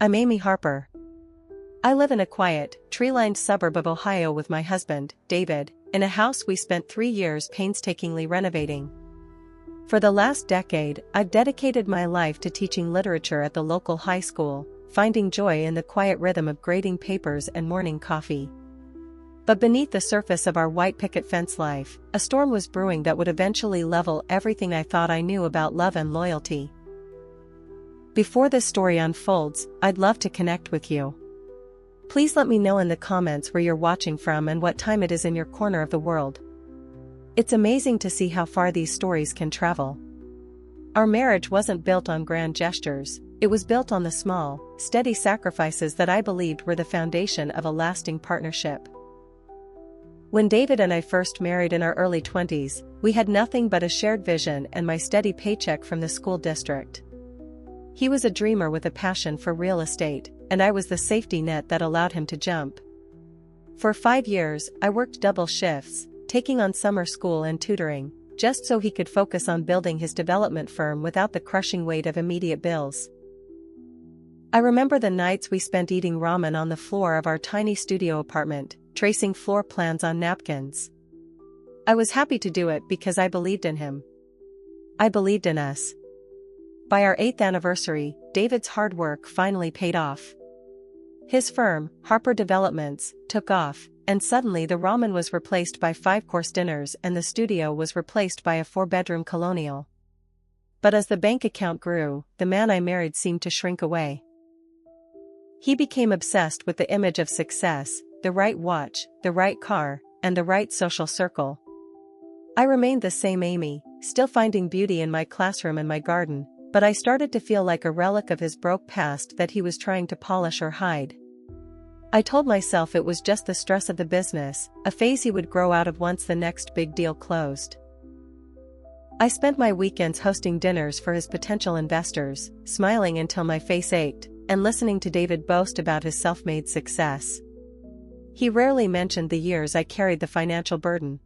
I'm Amy Harper. I live in a quiet, tree-lined suburb of Ohio with my husband, David, in a house we spent 3 years painstakingly renovating. For the last decade, I've dedicated my life to teaching literature at the local high school, finding joy in the quiet rhythm of grading papers and morning coffee. But beneath the surface of our white picket fence life, a storm was brewing that would eventually level everything I thought I knew about love and loyalty. Before this story unfolds, I'd love to connect with you. Please let me know in the comments where you're watching from and what time it is in your corner of the world. It's amazing to see how far these stories can travel. Our marriage wasn't built on grand gestures, it was built on the small, steady sacrifices that I believed were the foundation of a lasting partnership. When David and I first married in our early 20s, we had nothing but a shared vision and my steady paycheck from the school district. He was a dreamer with a passion for real estate, and I was the safety net that allowed him to jump. For 5 years, I worked double shifts, taking on summer school and tutoring, just so he could focus on building his development firm without the crushing weight of immediate bills. I remember the nights we spent eating ramen on the floor of our tiny studio apartment, tracing floor plans on napkins. I was happy to do it because I believed in him. I believed in us. By our 8th anniversary, David's hard work finally paid off. His firm, Harper Developments, took off, and suddenly the ramen was replaced by 5-course dinners and the studio was replaced by a 4-bedroom colonial. But as the bank account grew, the man I married seemed to shrink away. He became obsessed with the image of success, the right watch, the right car, and the right social circle. I remained the same Amy, still finding beauty in my classroom and my garden, but I started to feel like a relic of his broke past that he was trying to polish or hide. I told myself it was just the stress of the business, a phase he would grow out of once the next big deal closed. I spent my weekends hosting dinners for his potential investors, smiling until my face ached, and listening to David boast about his self-made success. He rarely mentioned the years I carried the financial burden.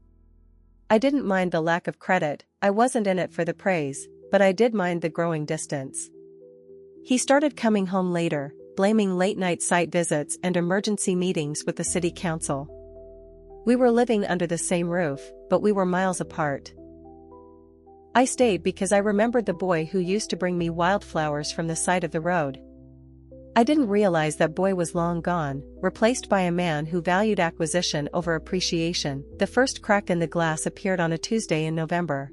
I didn't mind the lack of credit, I wasn't in it for the praise, but I did mind the growing distance. He started coming home later, blaming late-night site visits and emergency meetings with the city council. We were living under the same roof, but we were miles apart. I stayed because I remembered the boy who used to bring me wildflowers from the side of the road. I didn't realize that boy was long gone, replaced by a man who valued acquisition over appreciation. The first crack in the glass appeared on a Tuesday in November.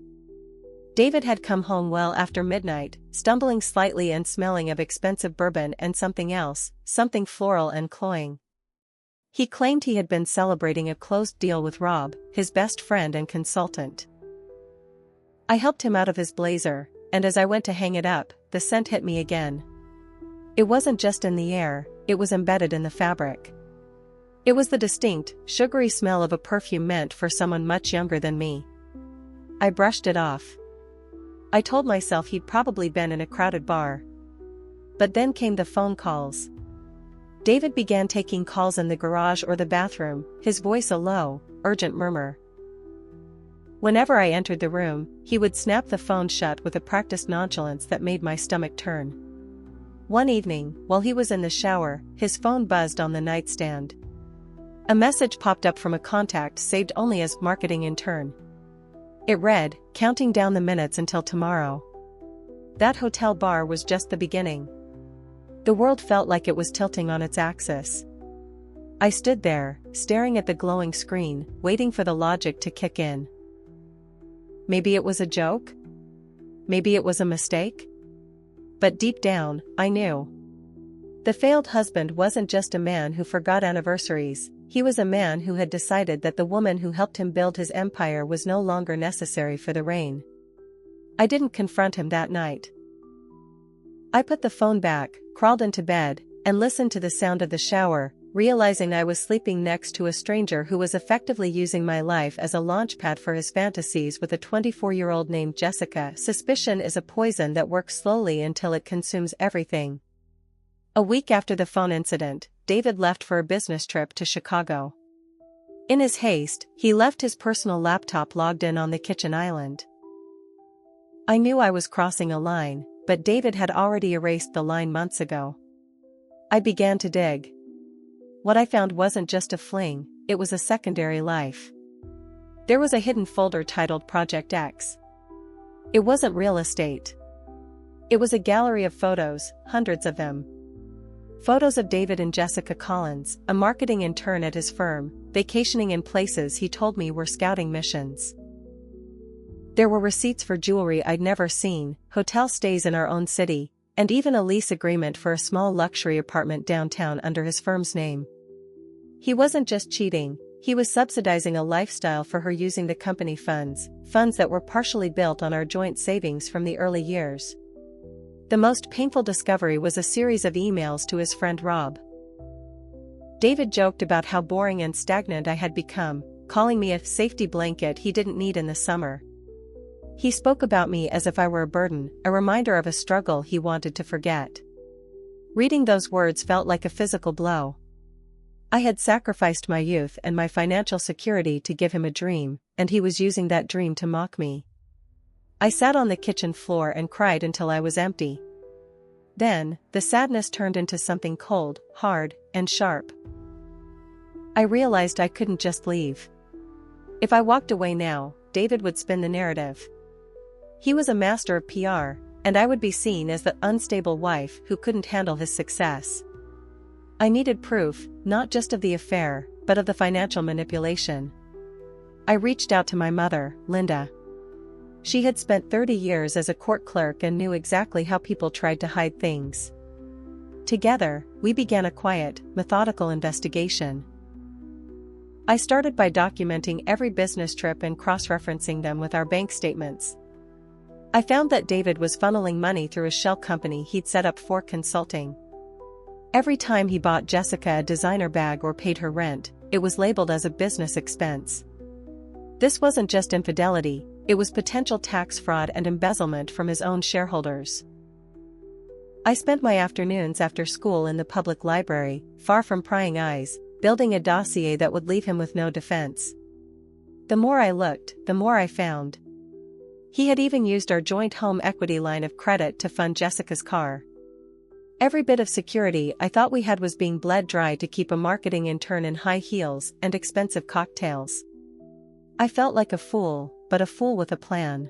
David had come home well after midnight, stumbling slightly and smelling of expensive bourbon and something else, something floral and cloying. He claimed he had been celebrating a closed deal with Rob, his best friend and consultant. I helped him out of his blazer, and as I went to hang it up, the scent hit me again. It wasn't just in the air, it was embedded in the fabric. It was the distinct, sugary smell of a perfume meant for someone much younger than me. I brushed it off. I told myself he'd probably been in a crowded bar. But then came the phone calls. David began taking calls in the garage or the bathroom, his voice a low, urgent murmur. Whenever I entered the room, he would snap the phone shut with a practiced nonchalance that made my stomach turn. One evening, while he was in the shower, his phone buzzed on the nightstand. A message popped up from a contact saved only as marketing intern. It read, counting down the minutes until tomorrow. That hotel bar was just the beginning. The world felt like it was tilting on its axis. I stood there, staring at the glowing screen, waiting for the logic to kick in. Maybe it was a joke? Maybe it was a mistake? But deep down, I knew. The failed husband wasn't just a man who forgot anniversaries, he was a man who had decided that the woman who helped him build his empire was no longer necessary for the reign. I didn't confront him that night. I put the phone back, crawled into bed, and listened to the sound of the shower, realizing I was sleeping next to a stranger who was effectively using my life as a launchpad for his fantasies with a 24-year-old named Jessica. Suspicion is a poison that works slowly until it consumes everything. A week after the phone incident, David left for a business trip to Chicago. In his haste, he left his personal laptop logged in on the kitchen island. I knew I was crossing a line, but David had already erased the line months ago. I began to dig. What I found wasn't just a fling, it was a secondary life. There was a hidden folder titled Project X. It wasn't real estate. It was a gallery of photos, hundreds of them. Photos of David and Jessica Collins, a marketing intern at his firm, vacationing in places he told me were scouting missions. There were receipts for jewelry I'd never seen, hotel stays in our own city, and even a lease agreement for a small luxury apartment downtown under his firm's name. He wasn't just cheating, he was subsidizing a lifestyle for her using the company funds that were partially built on our joint savings from the early years. The most painful discovery was a series of emails to his friend Rob. David joked about how boring and stagnant I had become, calling me a safety blanket he didn't need in the summer. He spoke about me as if I were a burden, a reminder of a struggle he wanted to forget. Reading those words felt like a physical blow. I had sacrificed my youth and my financial security to give him a dream, and he was using that dream to mock me. I sat on the kitchen floor and cried until I was empty. Then, the sadness turned into something cold, hard, and sharp. I realized I couldn't just leave. If I walked away now, David would spin the narrative. He was a master of PR, and I would be seen as the unstable wife who couldn't handle his success. I needed proof, not just of the affair, but of the financial manipulation. I reached out to my mother, Linda. She had spent 30 years as a court clerk and knew exactly how people tried to hide things. Together, we began a quiet, methodical investigation. I started by documenting every business trip and cross-referencing them with our bank statements. I found that David was funneling money through a shell company he'd set up for consulting. Every time he bought Jessica a designer bag or paid her rent, it was labeled as a business expense. This wasn't just infidelity, it was potential tax fraud and embezzlement from his own shareholders. I spent my afternoons after school in the public library, far from prying eyes, building a dossier that would leave him with no defense. The more I looked, the more I found. He had even used our joint home equity line of credit to fund Jessica's car. Every bit of security I thought we had was being bled dry to keep a marketing intern in high heels and expensive cocktails. I felt like a fool, but a fool with a plan.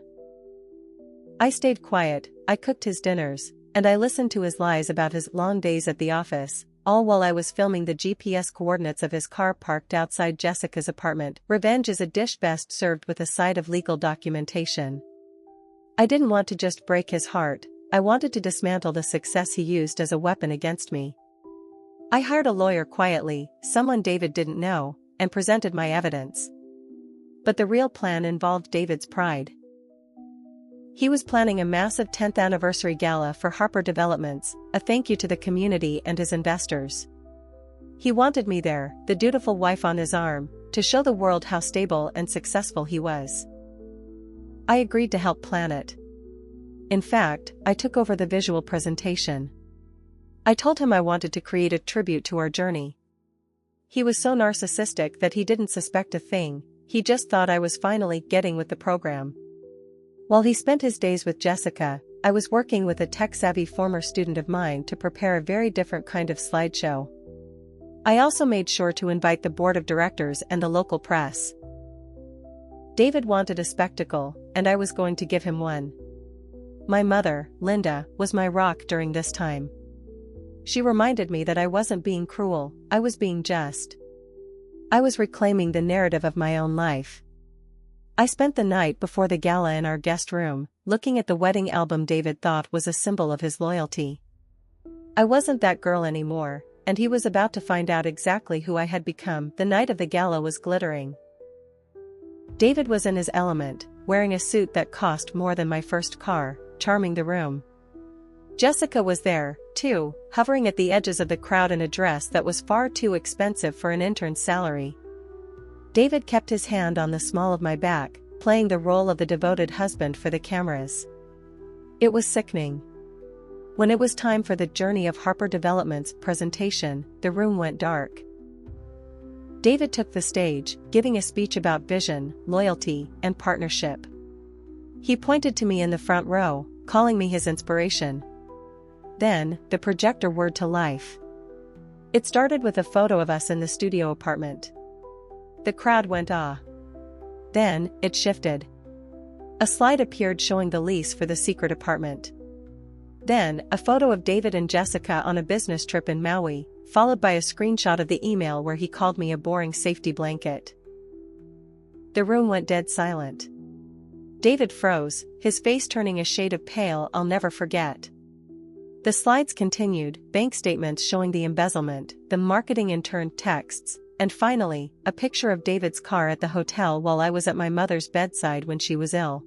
I stayed quiet, I cooked his dinners, and I listened to his lies about his long days at the office, all while I was filming the GPS coordinates of his car parked outside Jessica's apartment. Revenge is a dish best served with a side of legal documentation. I didn't want to just break his heart, I wanted to dismantle the success he used as a weapon against me. I hired a lawyer quietly, someone David didn't know, and presented my evidence. But the real plan involved David's pride. He was planning a massive 10th anniversary gala for Harper Developments, a thank you to the community and his investors. He wanted me there, the dutiful wife on his arm, to show the world how stable and successful he was. I agreed to help plan it. In fact, I took over the visual presentation. I told him I wanted to create a tribute to our journey. He was so narcissistic that he didn't suspect a thing, he just thought I was finally getting with the program. While he spent his days with Jessica, I was working with a tech-savvy former student of mine to prepare a very different kind of slideshow. I also made sure to invite the board of directors and the local press. David wanted a spectacle, and I was going to give him one. My mother, Linda, was my rock during this time. She reminded me that I wasn't being cruel, I was being just. I was reclaiming the narrative of my own life. I spent the night before the gala in our guest room, looking at the wedding album David thought was a symbol of his loyalty. I wasn't that girl anymore, and he was about to find out exactly who I had become. The night of the gala was glittering. David was in his element, wearing a suit that cost more than my first car, charming the room. Jessica was there, too, hovering at the edges of the crowd in a dress that was far too expensive for an intern's salary. David kept his hand on the small of my back, playing the role of the devoted husband for the cameras. It was sickening. When it was time for the Journey of Harper Developments presentation, the room went dark. David took the stage, giving a speech about vision, loyalty, and partnership. He pointed to me in the front row, calling me his inspiration. Then, the projector whirred to life. It started with a photo of us in the studio apartment. The crowd went ah. Then, it shifted. A slide appeared showing the lease for the secret apartment. Then, a photo of David and Jessica on a business trip in Maui, followed by a screenshot of the email where he called me a boring safety blanket. The room went dead silent. David froze, his face turning a shade of pale I'll never forget. The slides continued, bank statements showing the embezzlement, the marketing intern texts, and finally, a picture of David's car at the hotel while I was at my mother's bedside when she was ill.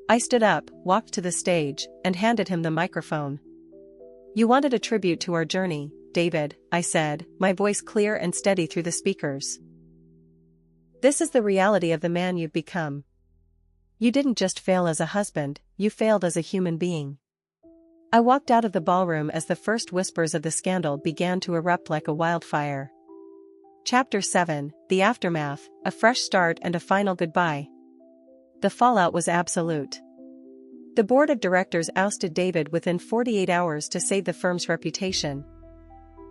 I stood up, walked to the stage, and handed him the microphone. "You wanted a tribute to our journey, David," I said, my voice clear and steady through the speakers. "This is the reality of the man you've become. You didn't just fail as a husband, you failed as a human being." I walked out of the ballroom as the first whispers of the scandal began to erupt like a wildfire. Chapter 7, The Aftermath, a fresh start and a final goodbye. The fallout was absolute. The board of directors ousted David within 48 hours to save the firm's reputation.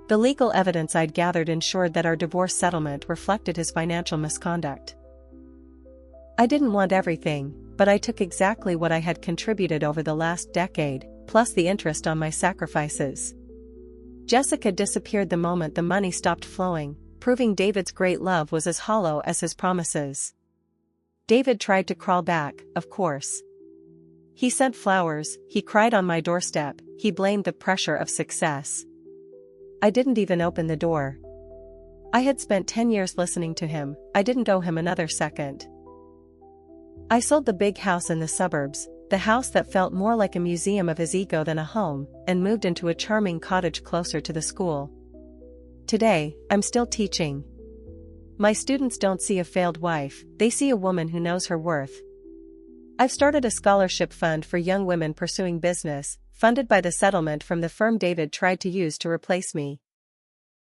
The legal evidence I'd gathered ensured that our divorce settlement reflected his financial misconduct. I didn't want everything, but I took exactly what I had contributed over the last decade, plus the interest on my sacrifices. Jessica disappeared the moment the money stopped flowing, proving David's great love was as hollow as his promises. David tried to crawl back, of course. He sent flowers, he cried on my doorstep, he blamed the pressure of success. I didn't even open the door. I had spent 10 years listening to him, I didn't owe him another second. I sold the big house in the suburbs, the house that felt more like a museum of his ego than a home, and moved into a charming cottage closer to the school. Today, I'm still teaching. My students don't see a failed wife, they see a woman who knows her worth. I've started a scholarship fund for young women pursuing business, funded by the settlement from the firm David tried to use to replace me.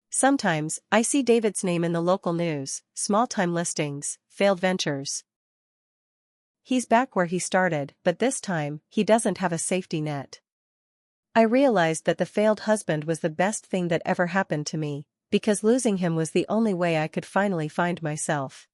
Sometimes, I see David's name in the local news, small-time listings, failed ventures. He's back where he started, but this time, he doesn't have a safety net. I realized that the failed husband was the best thing that ever happened to me, because losing him was the only way I could finally find myself.